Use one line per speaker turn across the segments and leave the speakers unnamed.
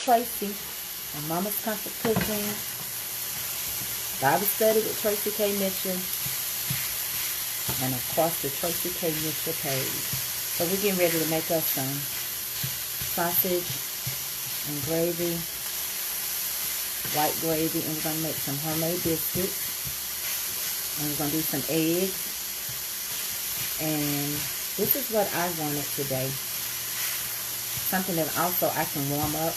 Tracy and Mama's Comfort Cooking, Bible Study with Tracy K. Mitchell, and of course the Tracy K. Mitchell page. So we're getting ready to make us some sausage and gravy, white gravy, and we're going to make some homemade biscuits, and we're going to do some eggs. And this is what I wanted today. Something that also I can warm up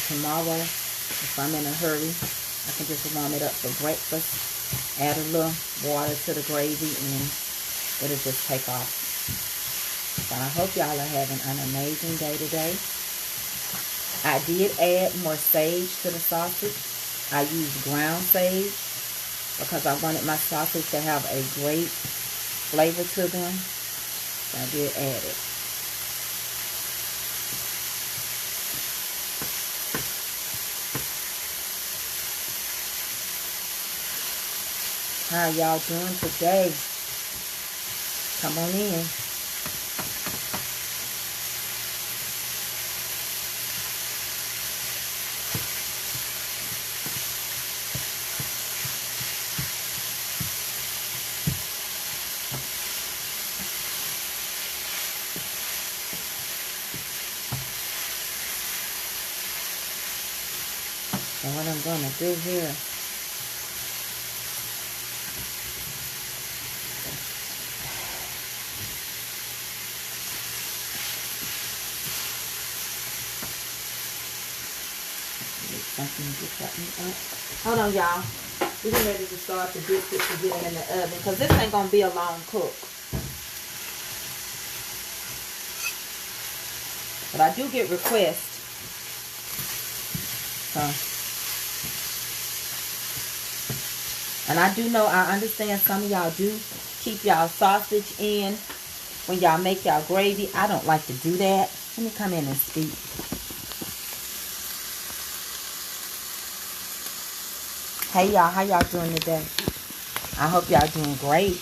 tomorrow if I'm in a hurry. I can just warm it up for breakfast, add a little water to the gravy, and it'll just take off. So I hope y'all are having an amazing day today. I did add more sage to the sausage. I used ground sage because I wanted my sausage to have a great flavor to them. So I did add it. How y'all doing today? Come on in. So what I'm going to do here, hold on, y'all. We're getting ready to start the biscuits and get them in the oven because this ain't going to be a long cook. But I do get requests. And I do know, I understand some of y'all do keep y'all sausage in when y'all make y'all gravy. I don't like to do that. Let me come in and speak. Hey y'all, how y'all doing today? I hope y'all doing great.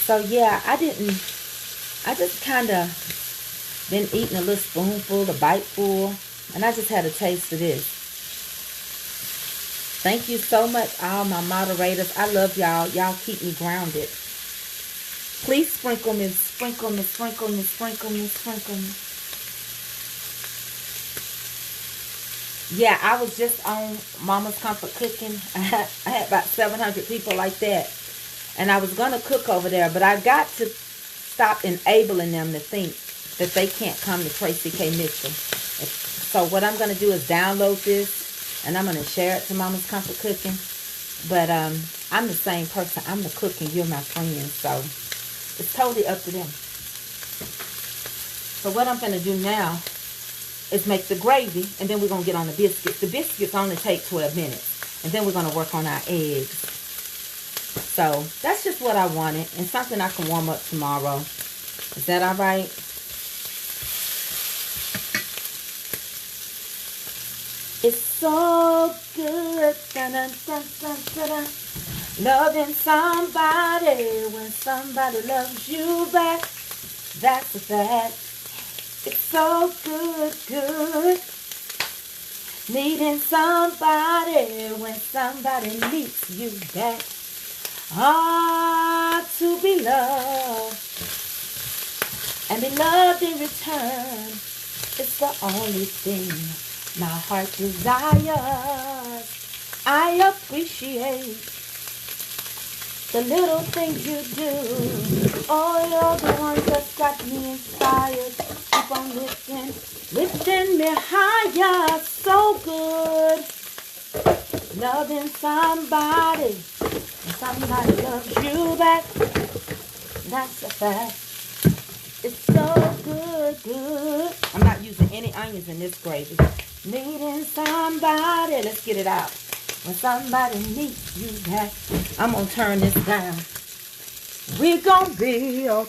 So yeah, I just kind of been eating a little spoonful, a biteful, and I just had a taste of this. Thank you so much, all my moderators. I love y'all. Y'all keep me grounded. Please sprinkle me, sprinkle me, sprinkle me, sprinkle me, sprinkle me. Yeah, I was just on Mama's Comfort Cooking. I had about 700 people like that. And I was going to cook over there, but I got to stop enabling them to think that they can't come to Tracy K. Mitchell. So what I'm going to do is download this, and I'm going to share it to Mama's Comfort Cooking. But I'm the same person. I'm the cook, and you're my friend. So it's totally up to them. So what I'm going to do now is make the gravy, and then we're going to get on the biscuits. The biscuits only take 12 minutes, and then we're going to work on our eggs. So that's just what I wanted, and something I can warm up tomorrow. Is that all right? It's so good, dun, dun, dun, dun, dun, dun. Loving somebody when somebody loves you back. That's a fact. It's so good, good. Needing somebody when somebody needs you back. Ah, to be loved and be loved in return. It's the only thing my heart desires. I appreciate the little things you do. Oh, you're the ones that got me inspired. Keep on lifting me higher. So good. Loving somebody and somebody loves you back. That's a fact. It's so good, good. I'm not using any onions in this gravy. Needing somebody. Let's get it out. When somebody needs you back. I'm going to turn this down. We're going to be a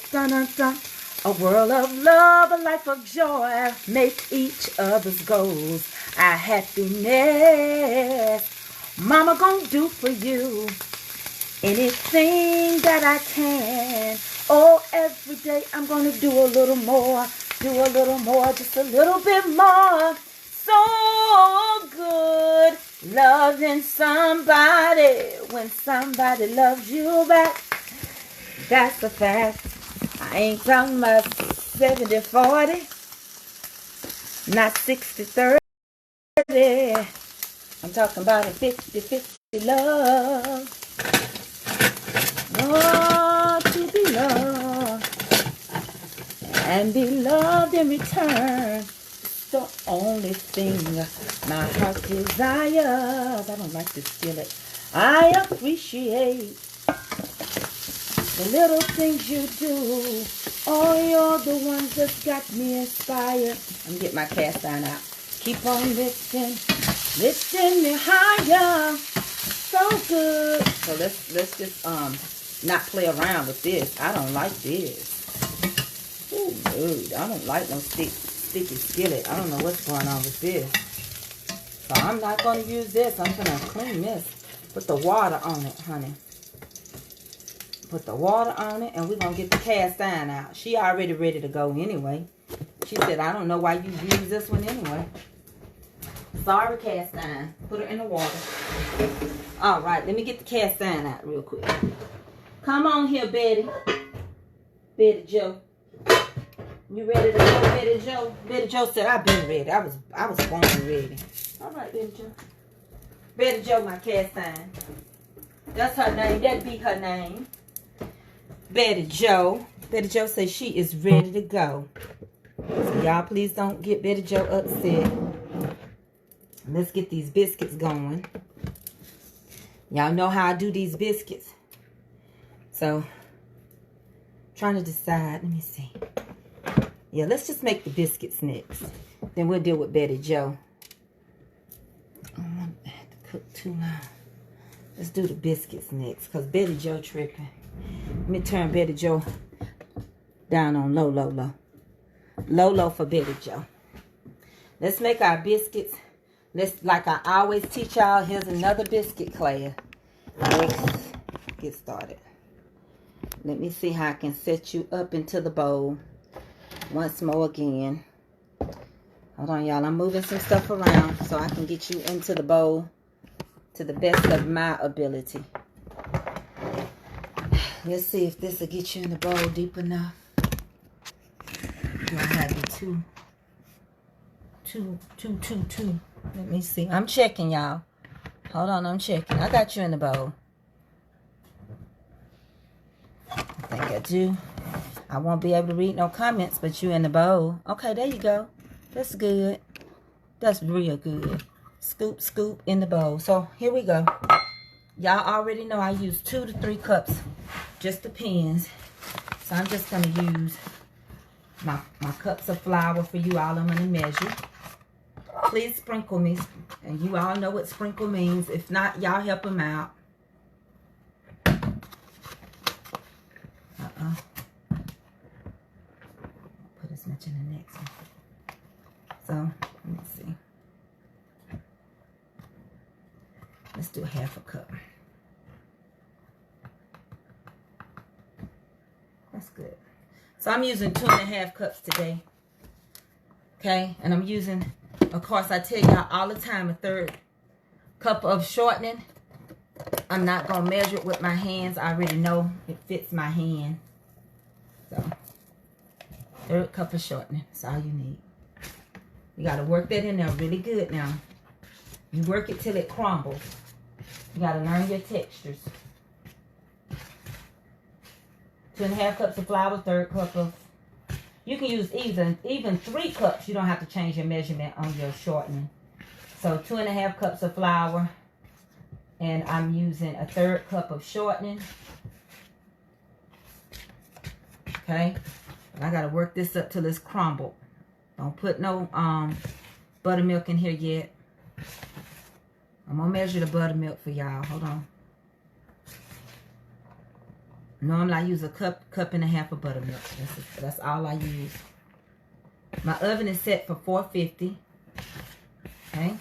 world of love, a life of joy. Make each other's goals our happiness. Mama going to do for you anything that I can. Oh, every day I'm going to do a little more Do a little more, just a little bit more. So good loving somebody when somebody loves you back. That's a fact. I ain't talking about 70-40, not 60-30. I'm talking about a 50-50 love. Oh, to be loved and be loved in return. It's the only thing my heart desires. I don't like to steal it. I appreciate the little things you do. Oh, you're the ones that's got me inspired. I'm gonna get my cast iron out. Keep on lifting me higher. So good. So let's just not play around with this. I don't like this. Ooh, dude, I don't like no sticky skillet. I don't know what's going on with this. So I'm not gonna use this. I'm gonna clean this. Put the water on it, honey. Put the water on it, and we're gonna get the cast iron out. She already ready to go anyway. She said, I don't know why you use this one anyway. Sorry, cast iron. Put her in the water. All right, let me get the cast iron out real quick. Come on here, Betty. Betty Joe. You ready to go, Betty Joe? Betty Joe said, I've been ready. I was born ready. All right, Betty Joe. Betty Joe, my cast iron. That's her name. That'd be her name. Betty Joe. Betty Joe says she is ready to go. So y'all please don't get Betty Joe upset. Let's get these biscuits going. Y'all know how I do these biscuits. So, trying to decide. Let me see. Yeah, let's just make the biscuits next. Then we'll deal with Betty Joe. I don't want to have to cook too long. Let's do the biscuits next, because Betty Joe tripping. Let me turn Betty Joe down on low, low, low. Low, low for Betty Joe. Let's make our biscuits. Let's, like I always teach y'all, here's another biscuit clay. Let's get started. Let me see how I can set you up into the bowl. Once more again. Hold on, y'all. I'm moving some stuff around so I can get you into the bowl to the best of my ability. Let's see if this will get you in the bowl deep enough. Do I have you two? Let me see. I'm checking, y'all. Hold on, I'm checking. I got you in the bowl. I think I do. I won't be able to read no comments, but you in the bowl. Okay, there you go. That's good. That's real good. Scoop, scoop in the bowl. So, here we go. Y'all already know I use 2 to 3 cups. Just depends. So, I'm just going to use my cups of flour for you all. I'm going to measure. Please sprinkle me. And you all know what sprinkle means. If not, y'all help them out. Put as much in the next one. So, let me see. Let's do 1/2 cup. That's good. So, I'm using 2.5 cups today. Okay? And I'm using, of course, I tell y'all all the time, 1/3 cup of shortening. I'm not going to measure it with my hands. I already know it fits my hand. So, 1/3 cup of shortening. That's all you need. You got to work that in there really good now. You work it till it crumbles. You got to learn your textures. 2.5 cups of flour, 1/3 cup of... You can use even 3 cups. You don't have to change your measurement on your shortening. So 2.5 cups of flour. And I'm using 1/3 cup of shortening. Okay. And I got to work this up till it's crumbled. Don't put no buttermilk in here yet. I'm going to measure the buttermilk for y'all. Hold on. Normally I use a cup and a half of buttermilk. That's all I use. My oven is set for 450. Okay.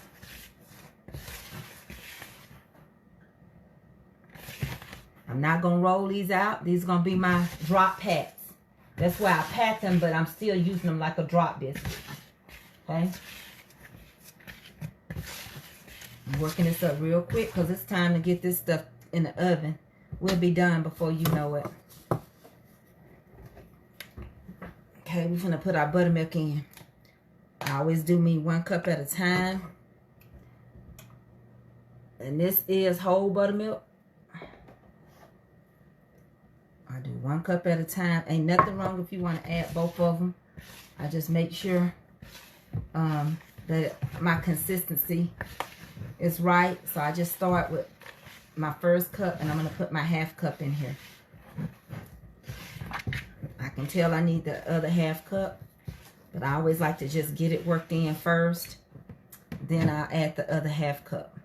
I'm not going to roll these out. These are going to be my drop pats. That's why I pat them, but I'm still using them like a drop biscuit. Okay? I'm working this up real quick because it's time to get this stuff in the oven. We'll be done before you know it. Okay, we're gonna put our buttermilk in. I always do me 1 cup at a time. And this is whole buttermilk. I do 1 cup at a time. Ain't nothing wrong if you want to add both of them. I just make sure that my consistency is right. So I just start with my 1st cup, and I'm going to put my 1/2 cup in here. I can tell I need the other 1/2 cup, but I always like to just get it worked in first. Then I'll add the other 1/2 cup.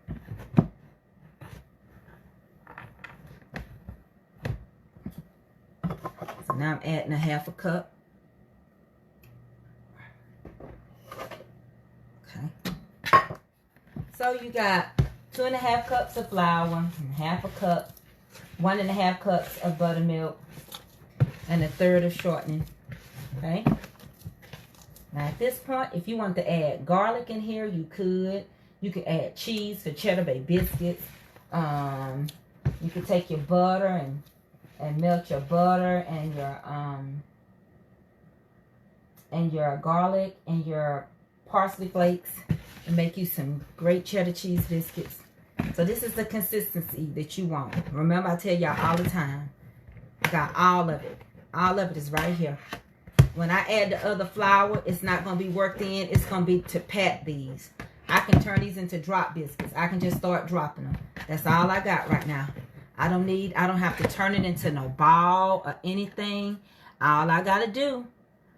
So now I'm adding a 1/2 cup. Okay. So you got 2 1/2 cups of flour, and 1/2 cup, 1 1/2 cups of buttermilk, and 1/3 of shortening. Okay. Now at this point, if you want to add garlic in here, you could. You could add cheese for cheddar bay biscuits. You could take your butter and melt your butter and your garlic and your parsley flakes and make you some great cheddar cheese biscuits. So this is the consistency that you want. Remember, I tell y'all all the time, I got all of it. All of it is right here. When I add the other flour, it's not going to be worked in. It's going to be to pat these. I can turn these into drop biscuits. I can just start dropping them. That's all I got right now. I don't have to turn it into no ball or anything. All I got to do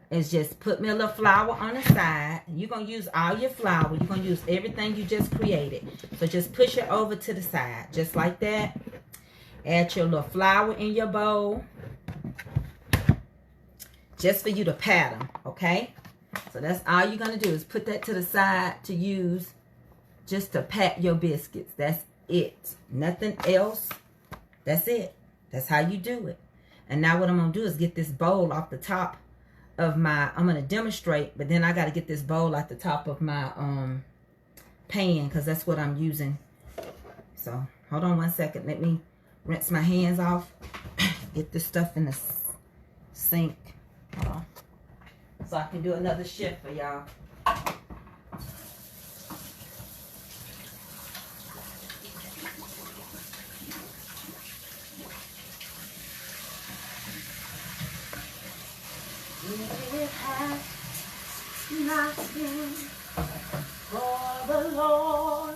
is just put me a little flour on the side. You're going to use all your flour. You're going to use everything you just created. So just push it over to the side. Just like that. Add your little flour in your bowl. Just for you to pat them, okay? So that's all you're going to do is put that to the side to use just to pat your biscuits. That's it. Nothing else. That's it. That's how you do it. And now what I'm going to do is get this bowl off the top of my, I'm going to demonstrate, but then I got to get this bowl off the top of my pan because that's what I'm using. So hold on 1 second. Let me rinse my hands off. Get this stuff in the sink. Hold on. So I can do another shift for y'all. It has not been for the Lord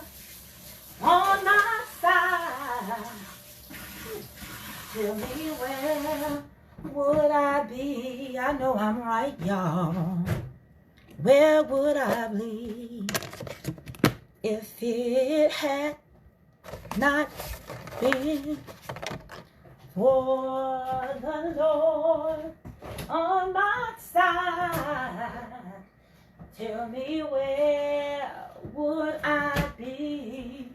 on my side. Tell me where would I be? I know I'm right, y'all. Where would I be if it had not been for the Lord on my side? Tell me where would I be?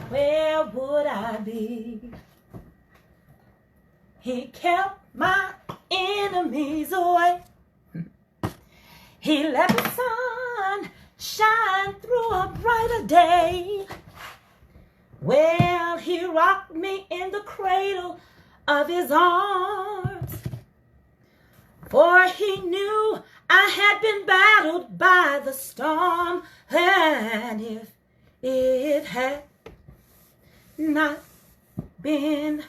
Where would I be? He kept my enemies away. He let the sun shine through a brighter day. Well, he rocked me in the cradle of his arms. For he knew I had been battled by the storm. And if it had not been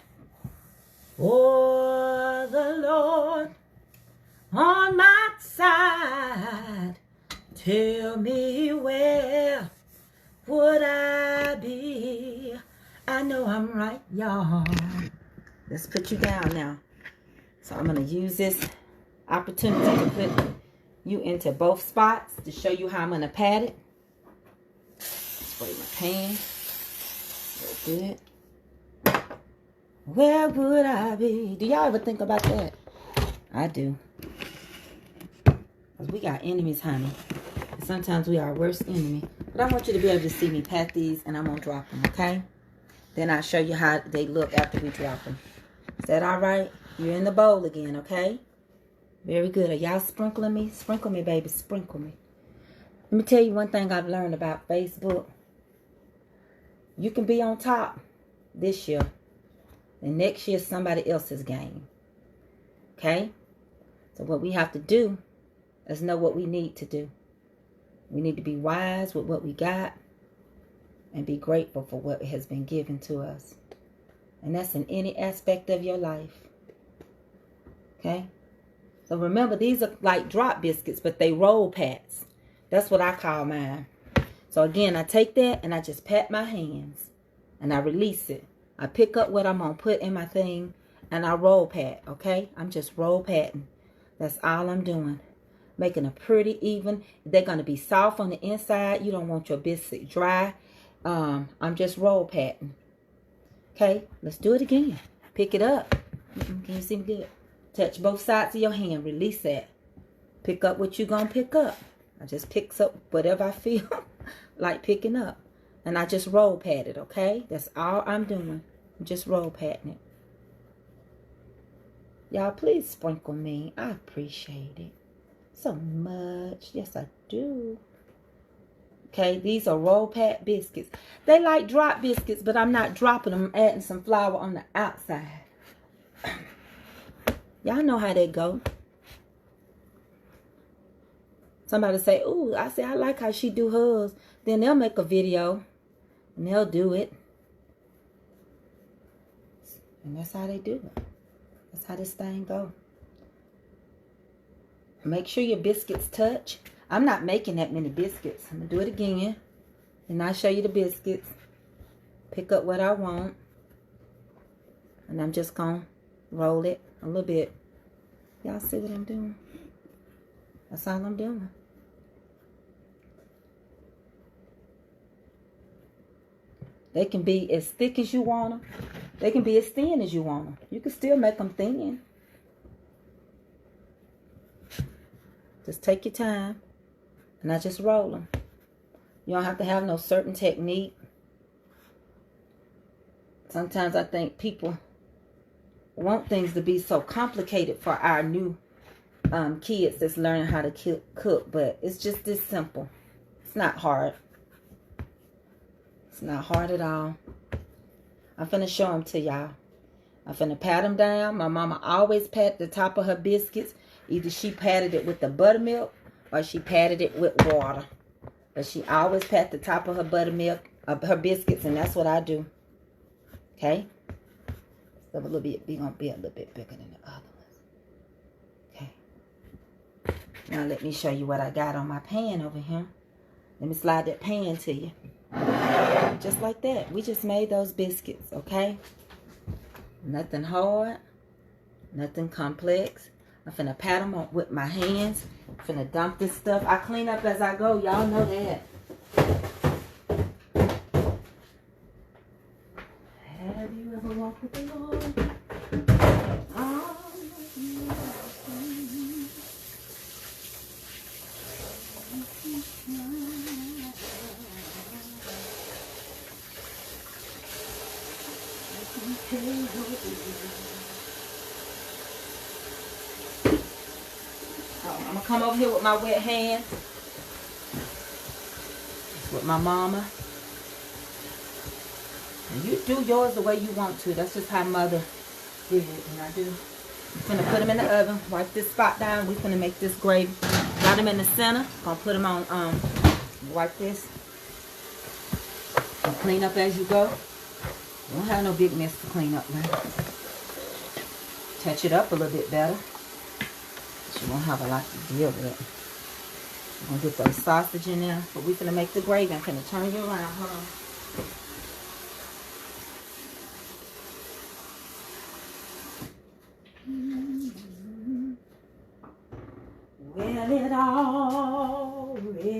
for the Lord on my side, tell me where would I be? I know I'm right, y'all. Let's put you down now. So I'm going to use this opportunity to put you into both spots to show you how I'm going to pat it. Spray my pan. Real good. Where would I be? Do y'all ever think about that? I do. Because we got enemies, honey. And sometimes we are our worst enemy. But I want you to be able to see me pat these, and I'm going to drop them, okay? Then I'll show you how they look after we drop them. Is that all right? You're in the bowl again, okay? Very good. Are y'all sprinkling me? Sprinkle me, baby. Sprinkle me. Let me tell you one thing I've learned about Facebook. You can be on top this year, and next year somebody else's game. Okay? So what we have to do is know what we need to do. We need to be wise with what we got and be grateful for what has been given to us. And that's in any aspect of your life. Okay? So remember, these are like drop biscuits, but they roll pats. That's what I call mine. So again, I take that and I just pat my hands and I release it. I pick up what I'm going to put in my thing and I roll pat, okay? I'm just roll patting. That's all I'm doing. Making a pretty even. They're going to be soft on the inside. You don't want your biscuit dry. I'm just roll patting. Okay, let's do it again. Pick it up. Can you see me good? Touch both sides of your hand. Release that. Pick up what you're going to pick up. I just picks up whatever I feel like picking up. And I just roll pat it, okay? That's all I'm doing. I'm just roll patting it. Y'all, please sprinkle me. I appreciate it so much. Yes, I do. Okay, these are roll pat biscuits. They like drop biscuits, but I'm not dropping them. I'm adding some flour on the outside. Y'all know how they go. Somebody say, ooh, I say, I like how she do hers. Then they'll make a video and they'll do it. And that's how they do it. That's how this thing go. Make sure your biscuits touch. I'm not making that many biscuits. I'm going to do it again. And I'll show you the biscuits. Pick up what I want. And I'm just going to roll it a little bit. Y'all see what I'm doing? That's all I'm doing. They can be as thick as you want them. They can be as thin as you want them. You can still make them thin. Just take your time. And I just roll them. You don't have to have no certain technique. Sometimes I think people want things to be so complicated for our new kids that's learning how to cook. But it's just this simple. It's not hard. It's not hard at all. I'm finna show them to y'all. I'm finna pat them down. My mama always pat the top of her biscuits. Either she patted it with the buttermilk or she patted it with water. But she always pat the top of her buttermilk, her biscuits, and that's what I do. Okay? So we're gonna be a little bit bigger than the other ones. Okay. Now let me show you what I got on my pan over here. Let me slide that pan to you. Just like that. We just made those biscuits, okay? Nothing hard. Nothing complex. I'm finna pat them up with my hands. I'm finna dump this stuff. I clean up as I go. Y'all know that. Have you ever walked with the Lord? I'm gonna come over here with my wet hands. With my mama. And you do yours the way you want to. That's just how mother did it. And I do. I'm gonna put them in the oven. Wipe this spot down. We're gonna make this gravy. Got them in the center. Gonna put them on. Wipe this. And clean up as you go. You don't have no big mess to clean up now. Touch it up a little bit better. You won't have a lot to deal with. I'm gonna get those sausage in there. But we're gonna make the gravy. I'm gonna turn you around. Hold on. Well, it already,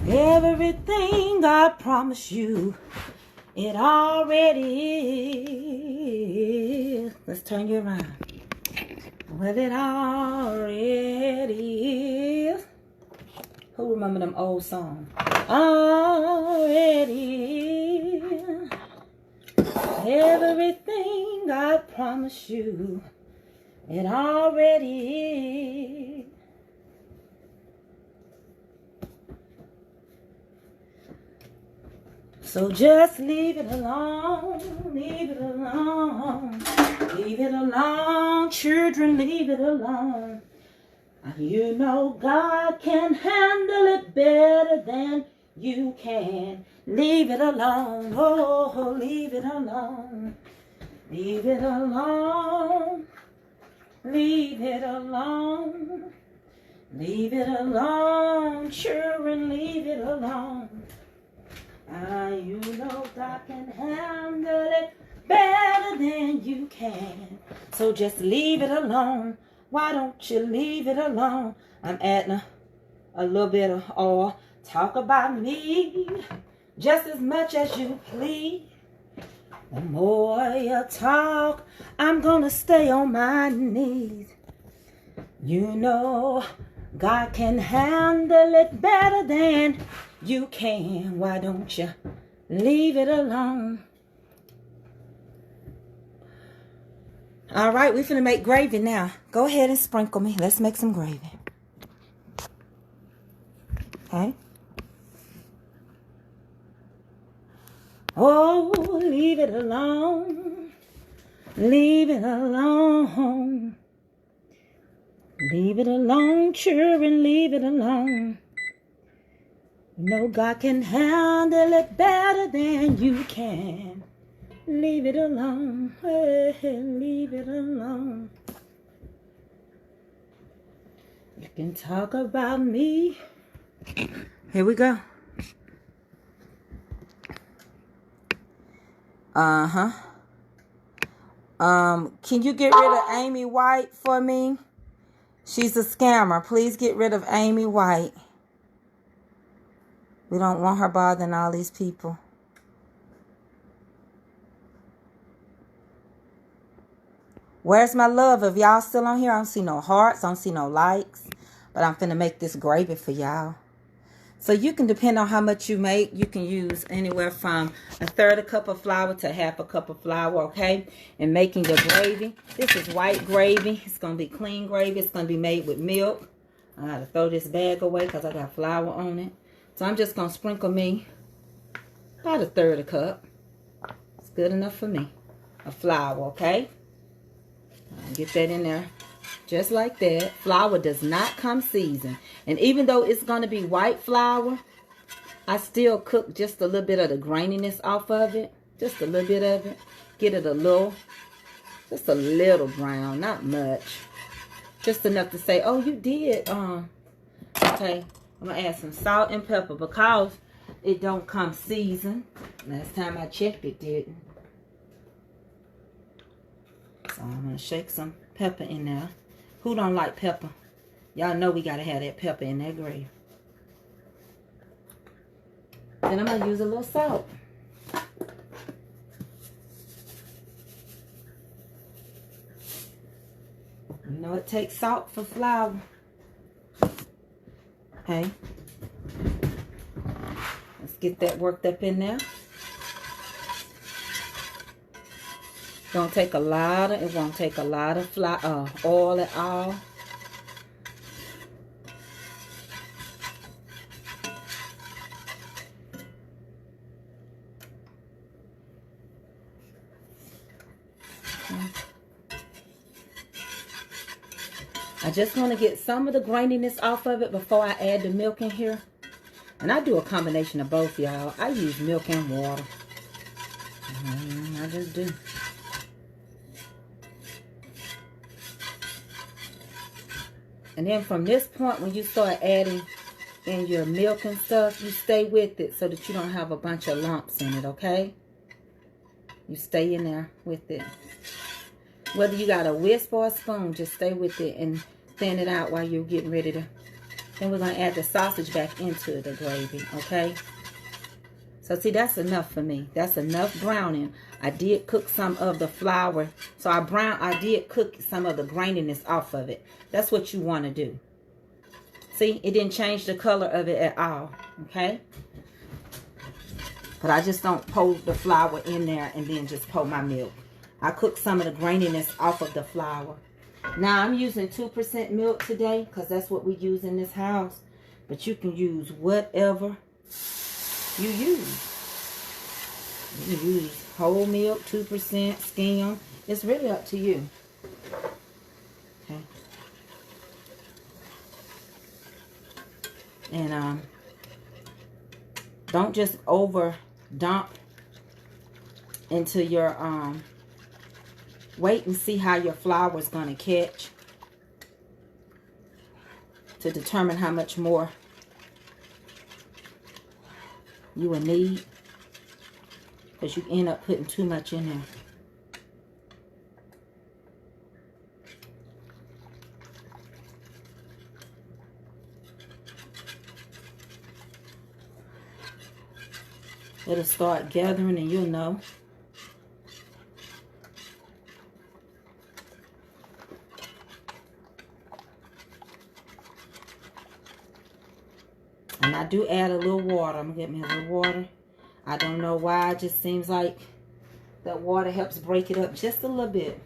everything I promised you, it already is. Let's turn you around. Well, it already is. Who remember them old songs? Already, everything I promised you, it already is. So just leave it alone, leave it alone, leave it alone, children, leave it alone. You know God can handle it better than you can. Leave it alone, oh, leave it alone, leave it alone, leave it alone, leave it alone, children, leave it alone. You know God can handle it better than you can. So just leave it alone. Why don't you leave it alone? I'm adding a little bit of oil. Talk about me just as much as you please. The more you talk, I'm gonna stay on my knees. You know God can handle it better than you can. Why don't you leave it alone? All right, we're finna make gravy now. Go ahead and sprinkle me. Let's make some gravy. Okay. Oh, leave it alone. Leave it alone. Leave it alone, children, leave it alone. You know God can handle it better than you can. Leave it alone, hey, leave it alone. You can talk about me. Here we go. Can you get rid of Amy White for me? She's a scammer. Please get rid of Amy White. We don't want her bothering all these people. Where's my love? If y'all still on here, I don't see no hearts. I don't see no likes. But I'm finna make this gravy for y'all. So you can, depend on how much you make, you can use anywhere from 1/3 cup of flour to 1/2 cup of flour, okay? And making your gravy. This is white gravy. It's going to be clean gravy. It's going to be made with milk. I got to throw this bag away because I got flour on it. So I'm just going to sprinkle me about 1/3 cup. It's good enough for me. Of flour, okay? Get that in there. Just like that. Flour does not come seasoned. And even though it's going to be white flour, I still cook just a little bit of the graininess off of it. Just a little bit of it. Get it just a little brown. Not much. Just enough to say, oh, you did. Okay. I'm going to add some salt and pepper because it don't come seasoned. Last time I checked, it didn't. So I'm going to shake some pepper in there. Who don't like pepper? Y'all know we got to have that pepper in that gravy. Then I'm going to use a little salt. You know it takes salt for flour. Okay. Let's get that worked up in there. Don't take a lot of, it won't take a lot of oil at all. I just want to get some of the graininess off of it before I add the milk in here. And I do a combination of both, y'all. I use milk and water. I just do. And then from this point, when you start adding in your milk and stuff, you stay with it so that you don't have a bunch of lumps in it, okay? You stay in there with it. Whether you got a whisk or a spoon, just stay with it and thin it out while you're getting ready to. Then we're going to add the sausage back into the gravy, okay? So see, that's enough for me. That's enough browning. I did cook some of the flour. So I did cook some of the graininess off of it. That's what you want to do. See, it didn't change the color of it at all, okay? But I just don't pour the flour in there and then just pour my milk. I cook some of the graininess off of the flour. Now, I'm using 2% milk today because that's what we use in this house. But you can use whatever you use. You can use whole milk, 2%, skim. It's really up to you. Okay. And don't just over dump into your wait and see how your flour is going to catch to determine how much more you will need, because you end up putting too much in there. It'll start gathering and you'll know. And I do add a little water. I'm going to get me a little water. I don't know why. It just seems like that water helps break it up just a little bit.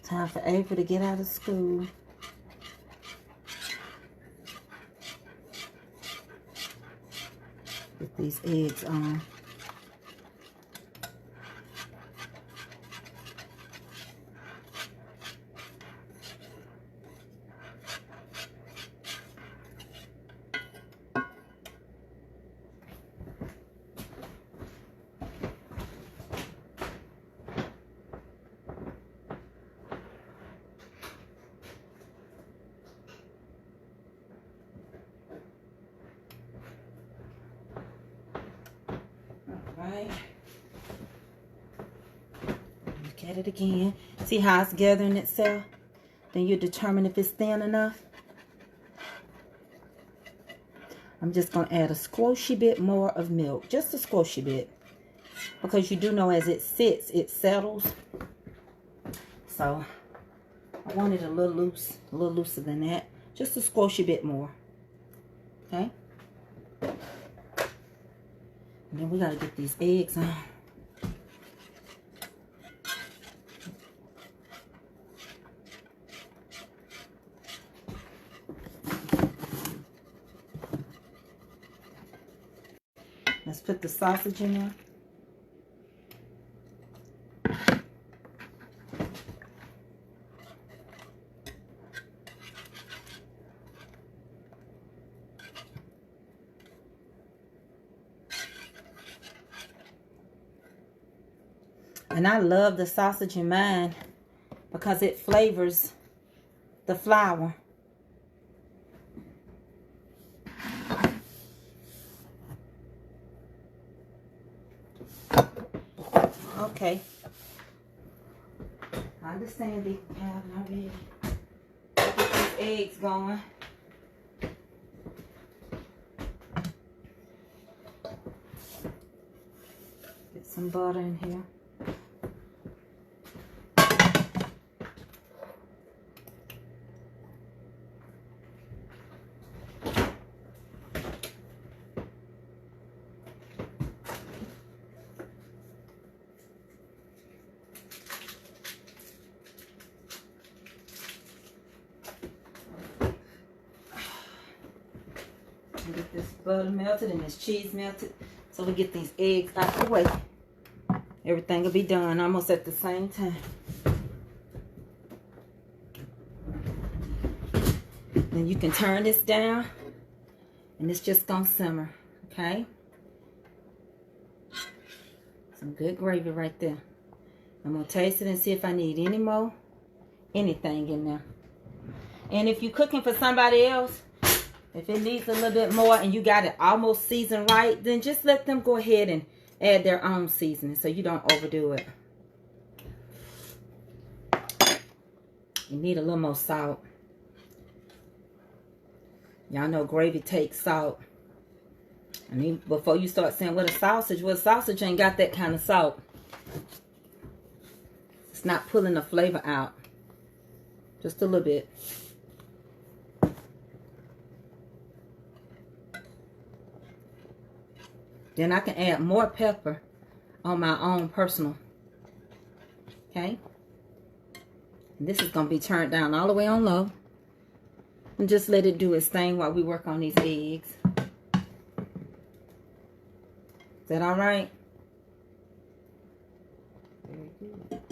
Time for April to get out of school. Get these eggs on. Right. Look at it again. See how it's gathering itself? Then you determine if it's thin enough. I'm just going to add a squishy bit more of milk. Just a squishy bit. Because you do know as it sits, it settles. So, I want it a little loose. A little looser than that. Just a squishy bit more. Okay? And then we got to get these eggs on. Let's put the sausage in there. And I love the sausage in mine because it flavors the flour. Okay. I understand they have it already. Get these eggs going. Get some butter in here. Get this butter melted and this cheese melted, so we get these eggs out the way. Everything will be done almost at the same time. Then you can turn this down and it's just gonna simmer. Okay, some good gravy right there. I'm gonna taste it and see if I need any more anything in there. And if you're cooking for somebody else, if it needs a little bit more and you got it almost seasoned right, then just let them go ahead and add their own seasoning so you don't overdo it. You need a little more salt. Y'all know gravy takes salt. I mean, before you start saying, what a sausage ain't got that kind of salt. It's not pulling the flavor out. Just a little bit. Then I can add more pepper on my own personal. Okay? And this is going to be turned down all the way on low. And just let it do its thing while we work on these eggs. Is that all right? Very good. Go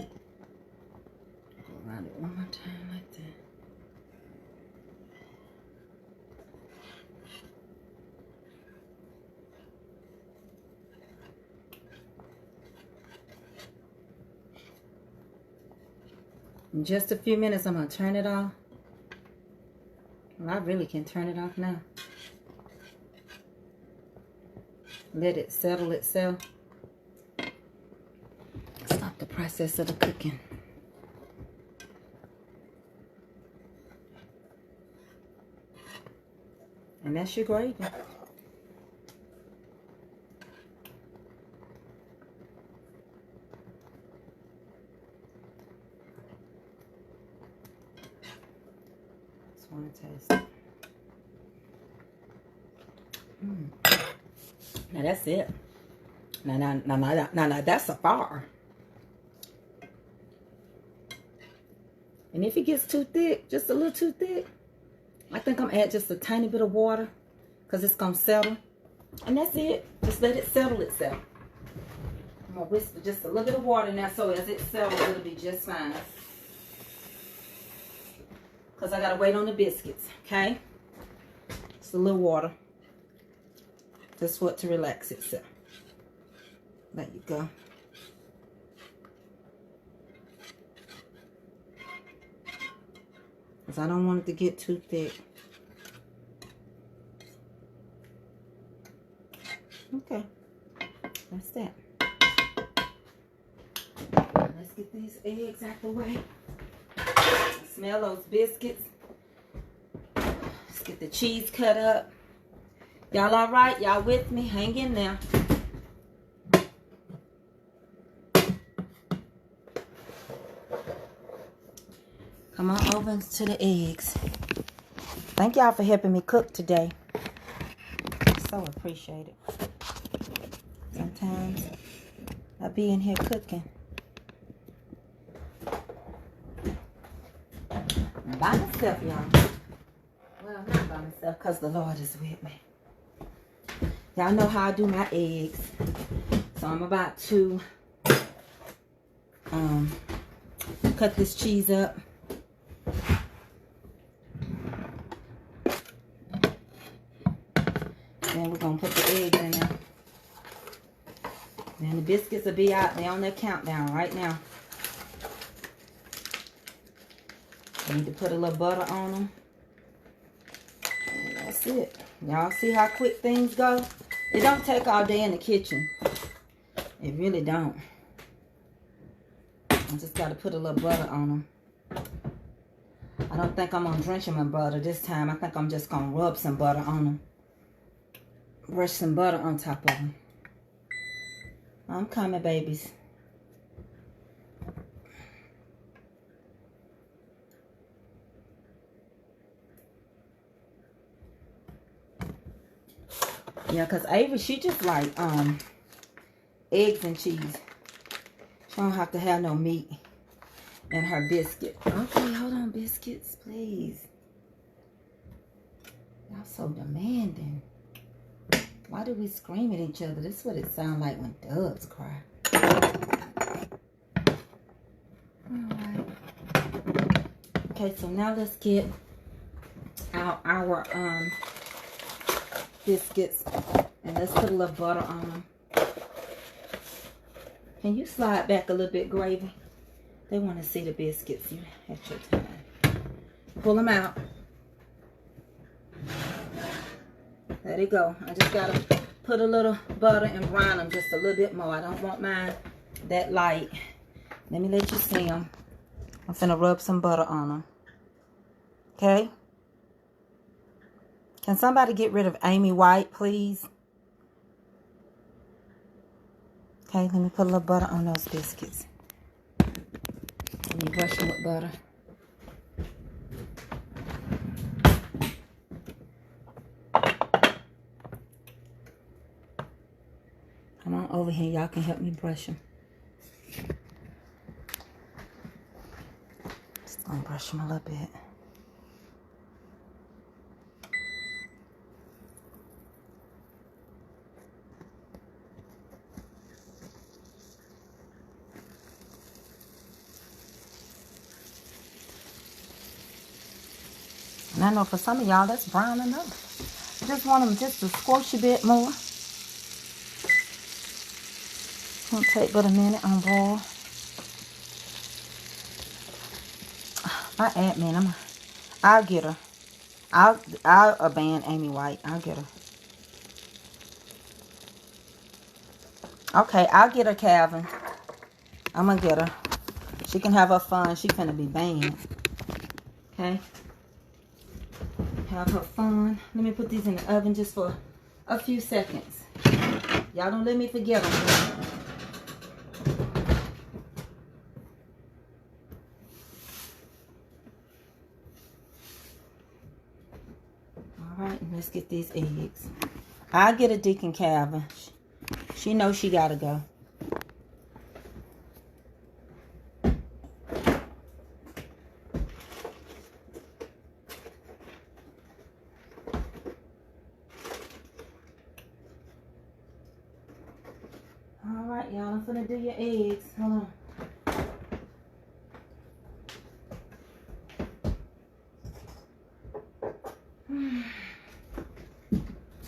around it one more time like that. In just a few minutes, I'm going to turn it off. Well, I really can turn it off now. Let it settle itself. Stop the process of the cooking. And that's your gravy. Just want to taste it. Now that's it. Now that's a far. And if it gets too thick, just a little too thick, I think I'm add just a tiny bit of water because it's gonna settle. And that's it. Just let it settle itself. I'm gonna whisper just a little bit of water now so as it settles, it'll be just fine. Because I gotta wait on the biscuits, okay? Just a little water. Just for it to relax itself. There you go. Because I don't want it to get too thick. Okay. That's that. Let's get these eggs out the way. Smell those biscuits. Let's get the cheese cut up. Y'all all right? Y'all with me? Hang in there. Come on over to the eggs. Thank y'all for helping me cook today. So appreciate it. Sometimes I be in here cooking by myself, y'all. Well, not by myself, because the Lord is with me. Y'all know how I do my eggs. So I'm about to cut this cheese up. Then we're going to put the eggs in there. Then the biscuits will be out. They're on their countdown right now. I need to put a little butter on them. And that's it. Y'all see how quick things go? It don't take all day in the kitchen. It really don't. I just got to put a little butter on them. I don't think I'm going to drench them in butter this time. I think I'm just going to rub some butter on them. Brush some butter on top of them. I'm coming, babies. Yeah, because Ava, she just like eggs and cheese. She don't have to have no meat in her biscuit. Okay, hold on, biscuits, please. Y'all so demanding. Why do we scream at each other? This is what it sounds like when doves cry. Alright. Okay, so now let's get out our biscuits. And let's put a little butter on them. Can you slide back a little bit, Gravy? They want to see the biscuits. You have your time. Pull them out. Let it go. I just got to put a little butter and brown them just a little bit more. I don't want mine that light. Let me let you see them. I'm finna rub some butter on them. Okay? Can somebody get rid of Amy White, please? Okay, let me put a little butter on those biscuits. Let me brush them with butter. Come on over here. Y'all can help me brush them. Just gonna brush them a little bit. And I know for some of y'all that's brown enough. I just want them just to squash a bit more. It's gonna take but a minute on boil. My admin, I'll get her. I'll abandon Amy White. I'll get her. Okay, I'll get her, Calvin. I'm gonna get her. She can have her fun. She finna be banned. Okay. Have her fun. Let me put these in the oven just for a few seconds. Y'all don't let me forget them. Alright, let's get these eggs. I'll get a Deacon Calvin. She knows she gotta go. Alright, y'all, I'm gonna do your eggs. Hold on.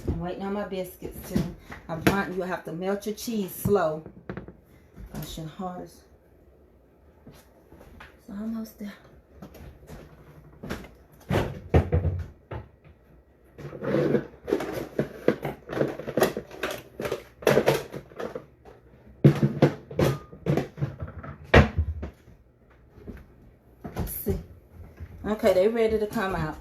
I'm waiting on my biscuits too. You have to melt your cheese slow. That's your hardest. It's almost there. Let's see. Okay, they're ready to come out.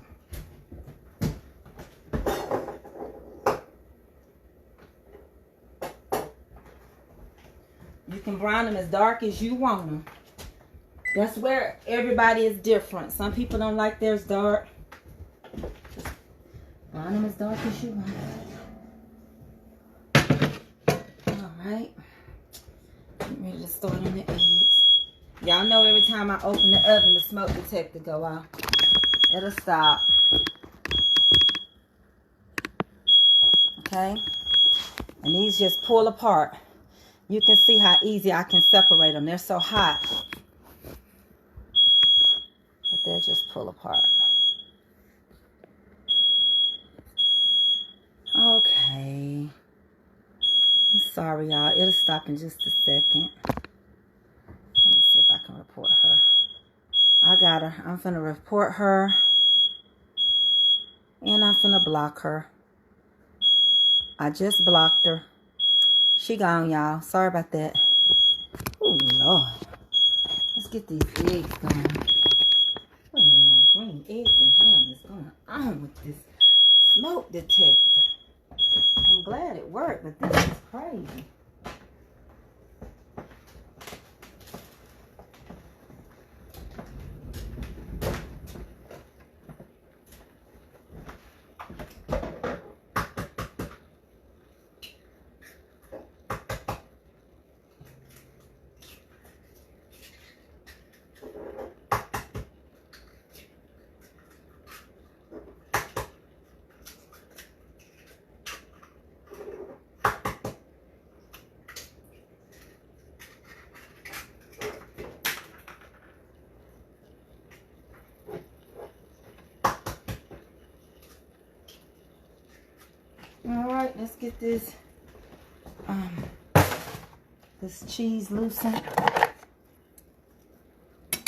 You can brown them as dark as you want them. That's where everybody is different. Some people don't like theirs dark. Brown them as dark as you want. Alright. Get ready to start on the eggs. Y'all know every time I open the oven, the smoke detector go off. It'll stop. Okay? And these just pull apart. You can see how easy I can separate them. They're so hot. But they'll just pull apart. Okay. I'm sorry, y'all. It'll stop in just a second. Let me see if I can report her. I got her. I'm finna report her. And I'm finna block her. I just blocked her. She gone, y'all. Sorry about that. Oh, Lord. Let's get these eggs going. What in the green eggs and ham is going on with this smoke detector? I'm glad it worked, but this is crazy. All right, let's get this cheese loosened.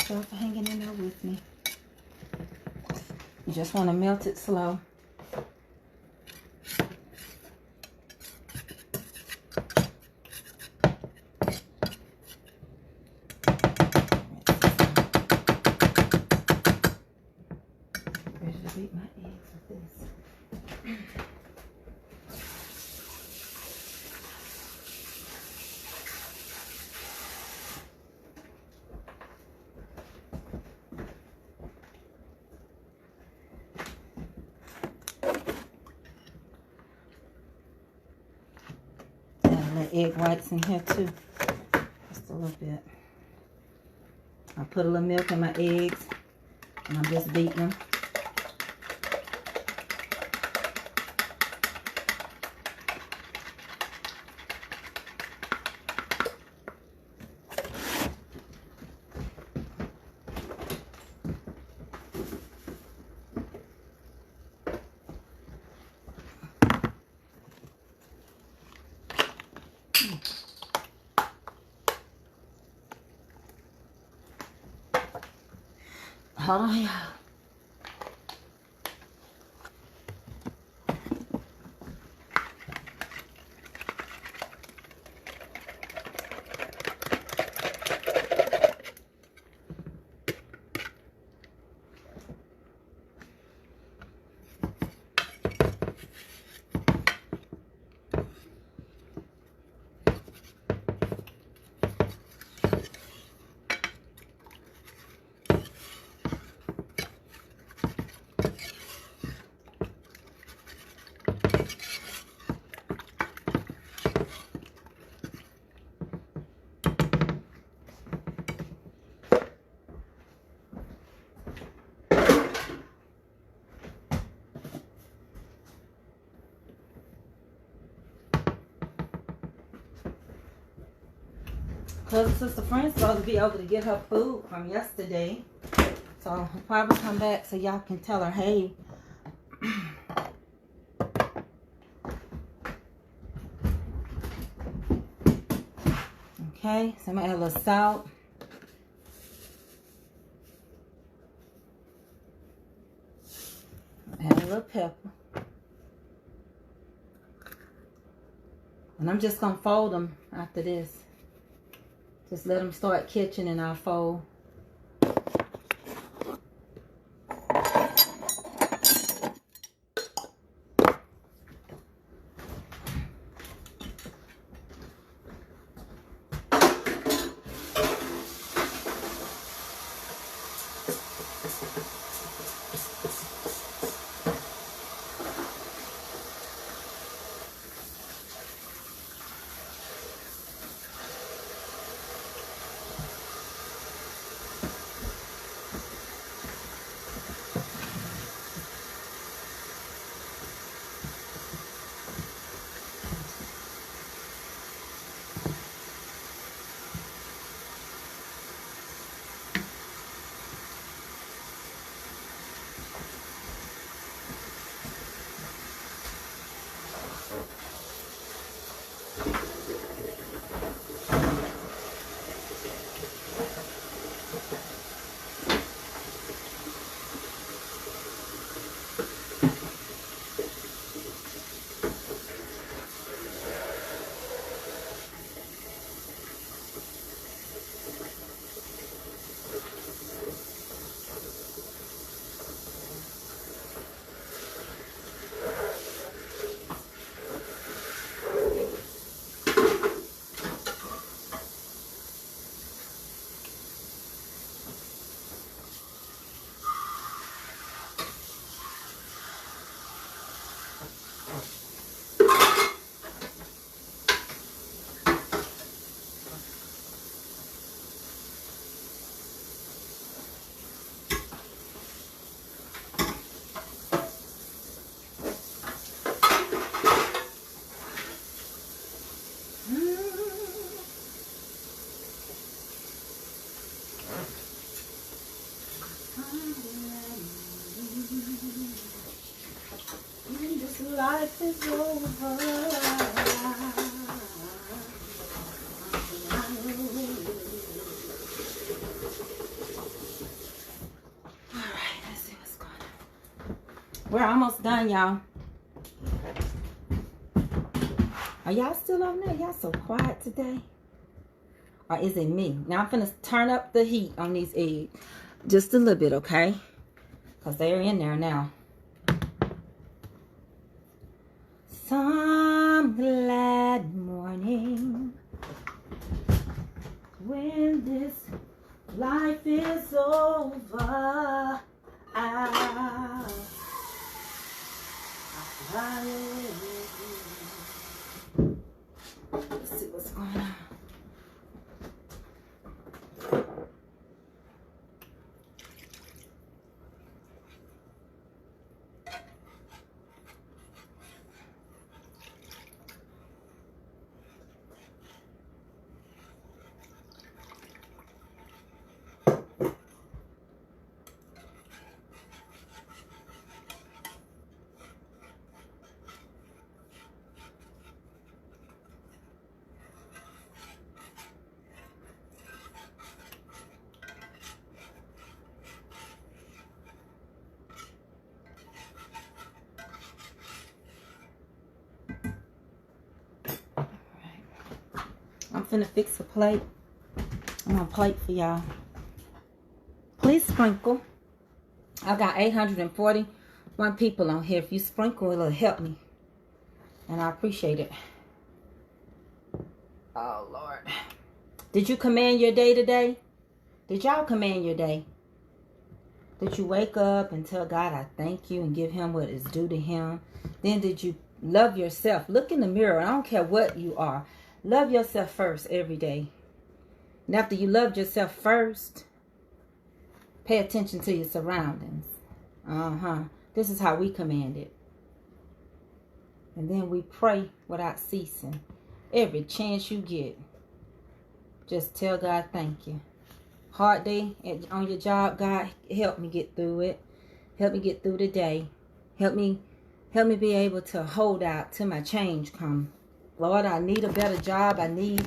y'all for hanging in there with me. You just want to melt it slow. Ready to beat my eggs with this. Egg whites in here too, just a little bit. I put a little milk in my eggs and I'm just beating them. Hold on, y'all. Cousin sister friend's supposed to be over to get her food from yesterday. So I'll probably come back so y'all can tell her, hey. Okay, so I'm gonna add a little salt. Add a little pepper. And I'm just gonna fold them after this. Just let them start catching and I'll fold. Life is over. We're almost done, y'all. Are y'all still on there? Y'all so quiet today. Or is it me? Now I'm finna turn up the heat on these eggs. Just a little bit, okay? Because they're in there now. Some glad morning when this life is over, let's see what's going on. I'm finna fix a plate. I'm gonna plate for y'all. Please sprinkle. I got 841 people on here. If you sprinkle, it'll help me. And I appreciate it. Oh, Lord. Did you command your day today? Did y'all command your day? Did you wake up and tell God, I thank you, and give him what is due to him? Then did you love yourself? Look in the mirror. I don't care what you are. Love yourself first every day. And after you loved yourself first, pay attention to your surroundings. This is how we command it. And then we pray without ceasing. Every chance you get, just tell God thank you. Hard day on your job, God, help me get through it. Help me get through the day. Help me be able to hold out till my change come. Lord, I need a better job. I need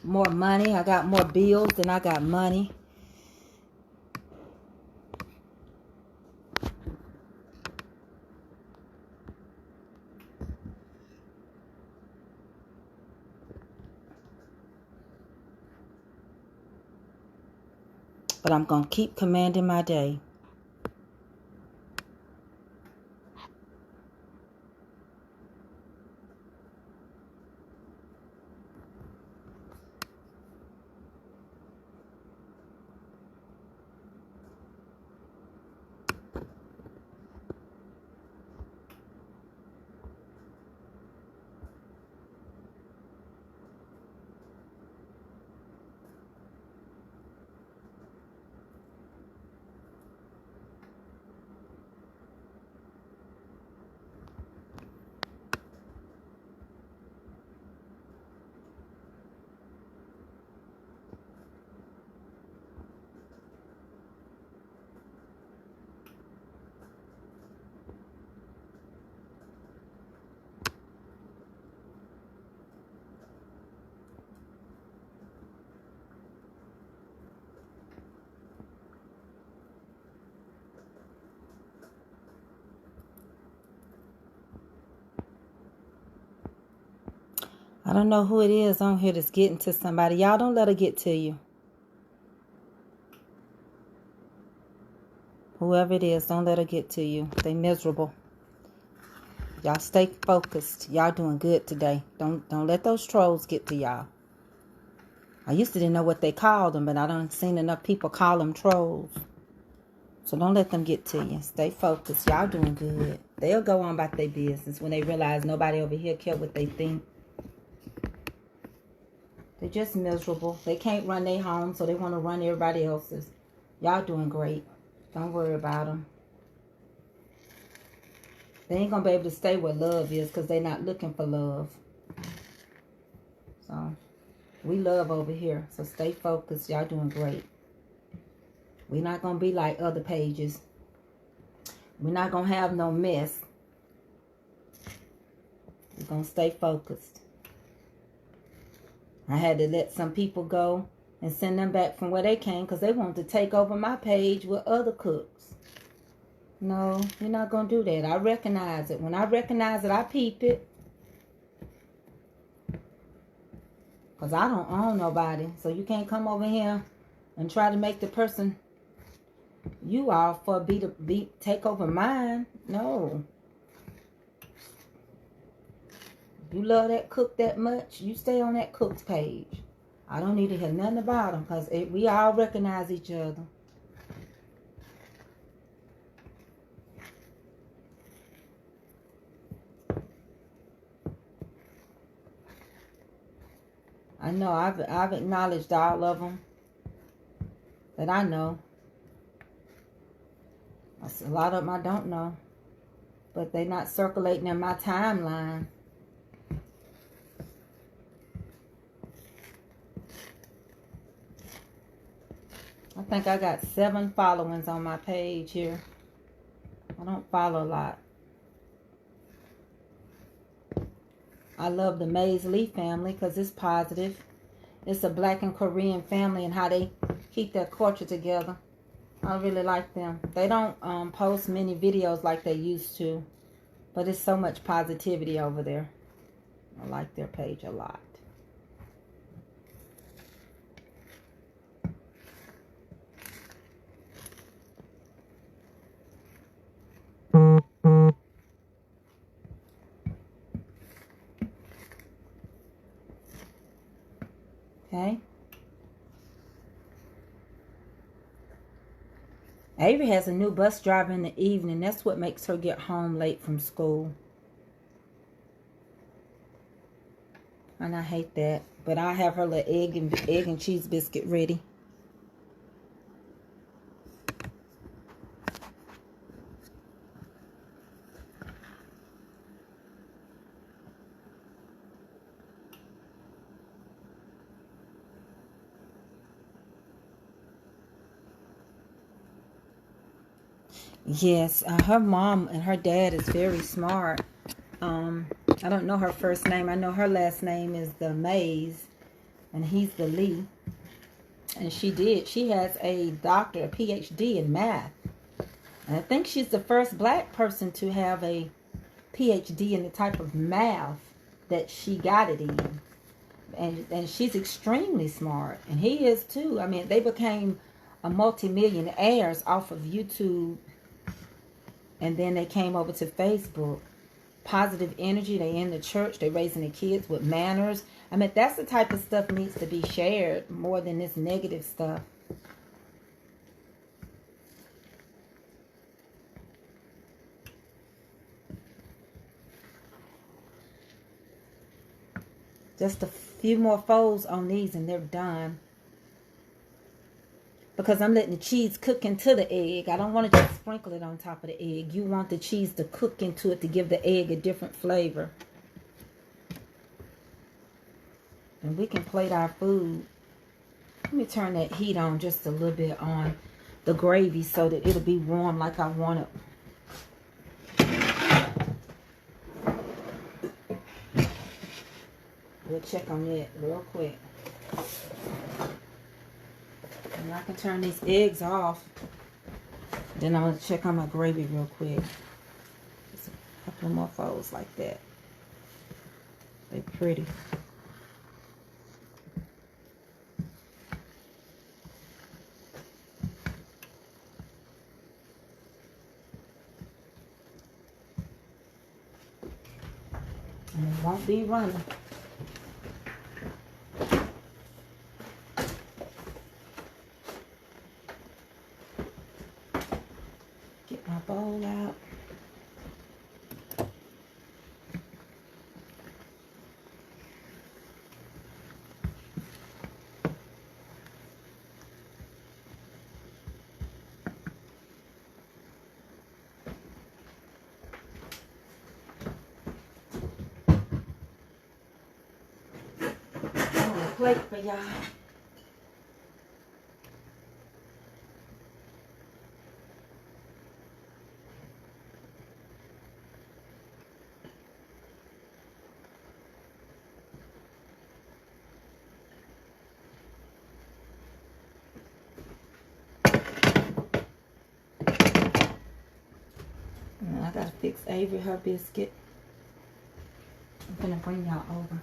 more money. I got more bills than I got money. But I'm going to keep commanding my day. I don't know who it is on here that's getting to somebody. Y'all don't let her get to you. Whoever it is, don't let her get to you. They miserable. Y'all stay focused. Y'all doing good today. Don't let those trolls get to y'all. I used to didn't know what they called them, but I done seen enough people call them trolls. So don't let them get to you. Stay focused. Y'all doing good. They'll go on about their business when they realize nobody over here care what they think. They're just miserable. They can't run their home, so they want to run everybody else's. Y'all doing great. Don't worry about them. They ain't going to be able to stay where love is because they're not looking for love. So, we love over here. So, stay focused. Y'all doing great. We're not going to be like other pages. We're not going to have no mess. We're going to stay focused. I had to let some people go and send them back from where they came because they wanted to take over my page with other cooks. No, you're not going to do that. I recognize it. When I recognize it, I peep it. Because I don't own nobody. So you can't come over here and try to make the person you are for take over mine. No. If you love that cook that much, you stay on that cook's page. I don't need to hear nothing about them because we all recognize each other. I know I've acknowledged all of them that I know. A lot of them I don't know, but they're not circulating in my timeline. I think I got 7 followings on my page here. I don't follow a lot. I love the Maize Lee family because it's positive. It's a Black and Korean family and how they keep their culture together. I really like them. They don't post many videos like they used to, but it's so much positivity over there. I like their page a lot. Okay. Avery has a new bus driver in the evening. That's what makes her get home late from school. And I hate that. But I have her little egg and cheese biscuit ready. Yes, her mom and her dad is very smart. I don't know her first name. I know her last name is the Mays, and he's the Lee. And she has a doctor, a PhD in math. And I think she's the first Black person to have a PhD in the type of math that she got it in. And she's extremely smart. And he is too. I mean, they became a multi-millionaires off of YouTube. And then they came over to Facebook. Positive energy. They in the church. They raising the kids with manners. I mean, that's the type of stuff needs to be shared more than this negative stuff. Just a few more folds on these and they're done. Because I'm letting the cheese cook into the egg. I don't want to just sprinkle it on top of the egg. You want the cheese to cook into it to give the egg a different flavor. And we can plate our food. Let me turn that heat on just a little bit on the gravy so that it'll be warm like I want it. We'll check on that real quick. And I can turn these eggs off. Then I'm going to check on my gravy real quick. Just a couple more folds like that. They're pretty. And it won't be running. Get my bowl out. Plate for y'all. Fix Avery her biscuit. I'm gonna bring y'all over.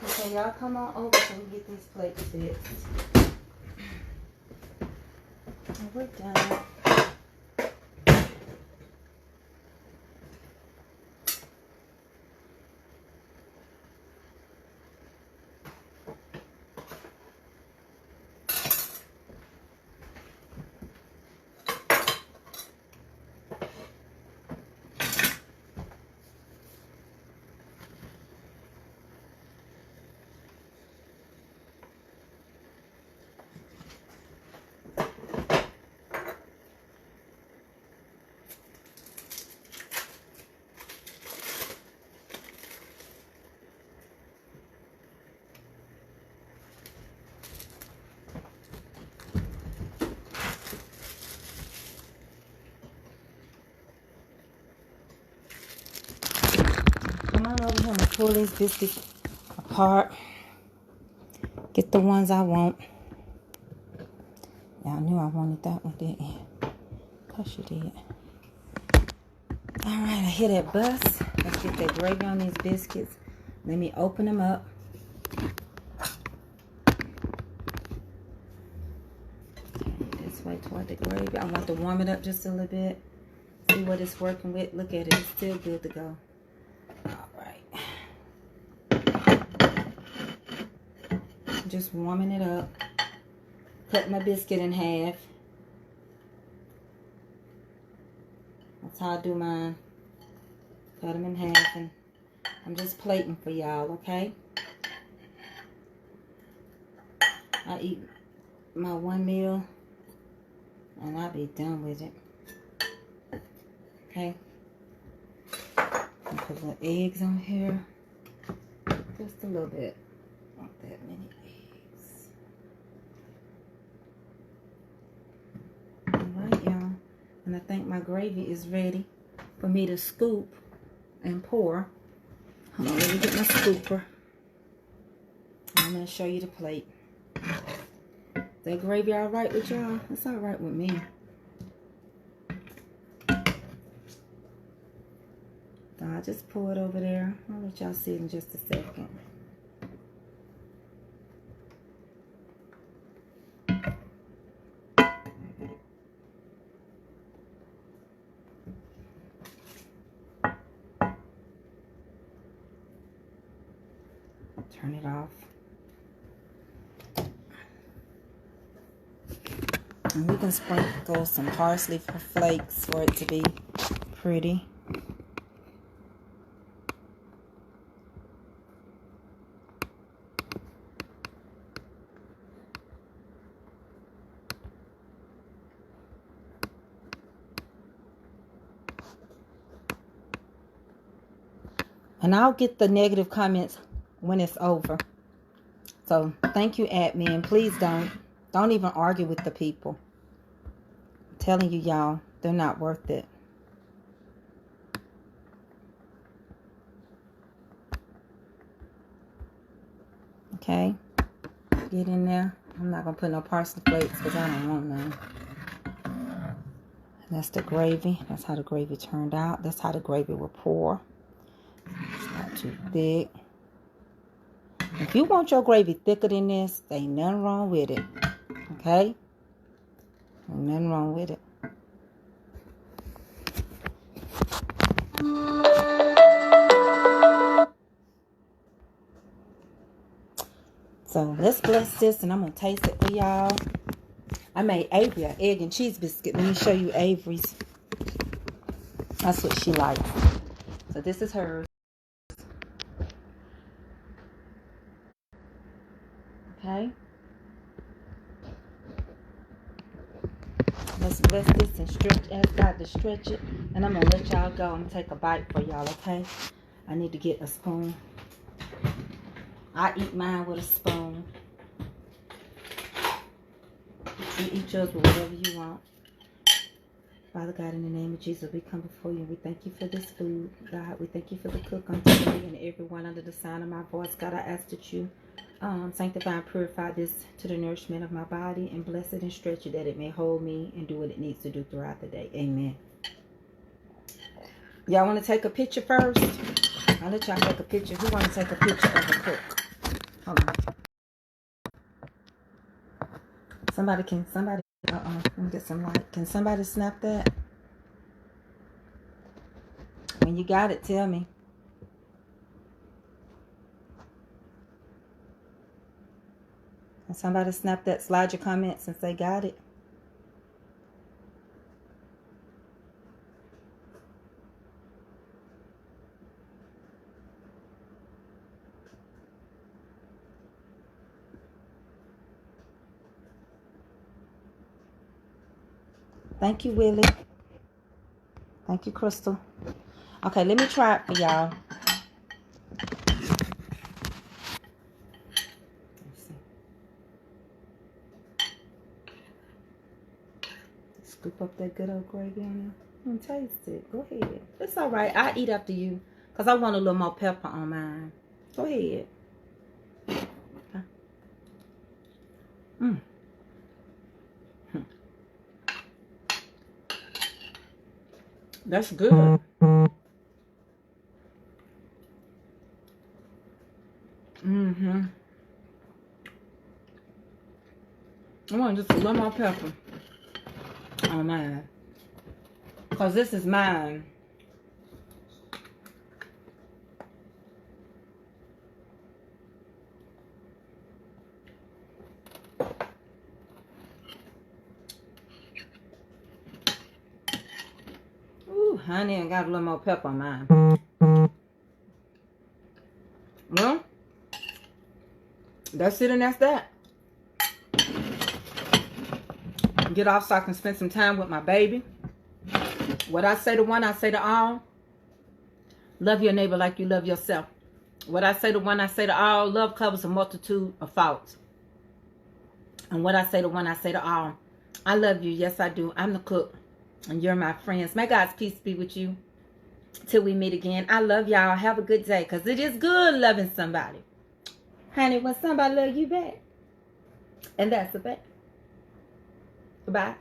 Okay, y'all come on over so we get these plates fixed. And we're done. Come on over here and pull these biscuits apart. Get the ones I want. Y'all knew I wanted that one, didn't you? Of course you did. Alright, I hear that bus. Let's get that gravy on these biscuits. Let me open them up. This way toward the gravy. I want to warm it up just a little bit. See what it's working with. Look at it. It's still good to go. Just warming it up. Cut my biscuit in half. That's how I do mine. Cut them in half, and I'm just plating for y'all, okay? I eat my one meal and I'll be done with it. Okay? Put the eggs on here. Just a little bit. Not that many eggs. Alright, y'all. And I think my gravy is ready for me to scoop and pour. Hold on, let me get my scooper. I'm going to show you the plate. That gravy alright with y'all? It's alright with me. So I'll just pour it over there. I'll let y'all see it in just a second. Turn it off. And we can sprinkle some parsley flakes for it to be pretty. And I'll get the negative comments when it's over. So thank you, admin. Please don't even argue with the people. I'm telling you, y'all, they're not worth it. Okay, get in there. I'm not gonna put no parsley flakes because I don't want none. That's the gravy. That's how the gravy turned out. That's how the gravy will pour. It's not too thick. If you want your gravy thicker than this, there ain't nothing wrong with it. Okay? Ain't nothing wrong with it. So let's bless this, and I'm going to taste it for y'all. I made Avery an egg and cheese biscuit. Let me show you Avery's. That's what she likes. So this is hers. Okay. Let's bless this and stretch. Ask God to stretch it. And I'm going to let y'all go. I'm going to take a bite for y'all, okay? I need to get a spoon. I eat mine with a spoon. You eat yours with whatever you want. Father God, in the name of Jesus, we come before you and we thank you for this food, God. We thank you for the cook on today and everyone under the sound of my voice. God, I ask that you sanctify and purify this to the nourishment of my body and bless it and stretch it that it may hold me and do what it needs to do throughout the day. Amen. Y'all want to take a picture first? I'll let y'all take a picture. Who want to take a picture of the cook? Hold on. Somebody, let me get some light. Can somebody snap that? When you got it, tell me. Can somebody snap that? Slide your comments since they got it. Thank you, Willie. Thank you, Crystal. Okay, let me try it for y'all. Scoop up that good old gravy on there and taste it. Go ahead. It's all right. I eat after you because I want a little more pepper on mine. Go ahead. Okay. That's good. I want just a little more pepper on mine because this is mine. Ooh, honey, I got a little more pepper on mine. Well, that's it and that's that. Get off so I can spend some time with my baby. What I say to one, I say to all. Love your neighbor like you love yourself. What I say to one, I say to all. Love covers a multitude of faults. And what I say to one, I say to all. I love you. Yes, I do. I'm the cook. And you're my friends. May God's peace be with you. Till we meet again. I love y'all. Have a good day. Because it is good loving somebody. Honey, when somebody love you back. And that's a fact. Goodbye.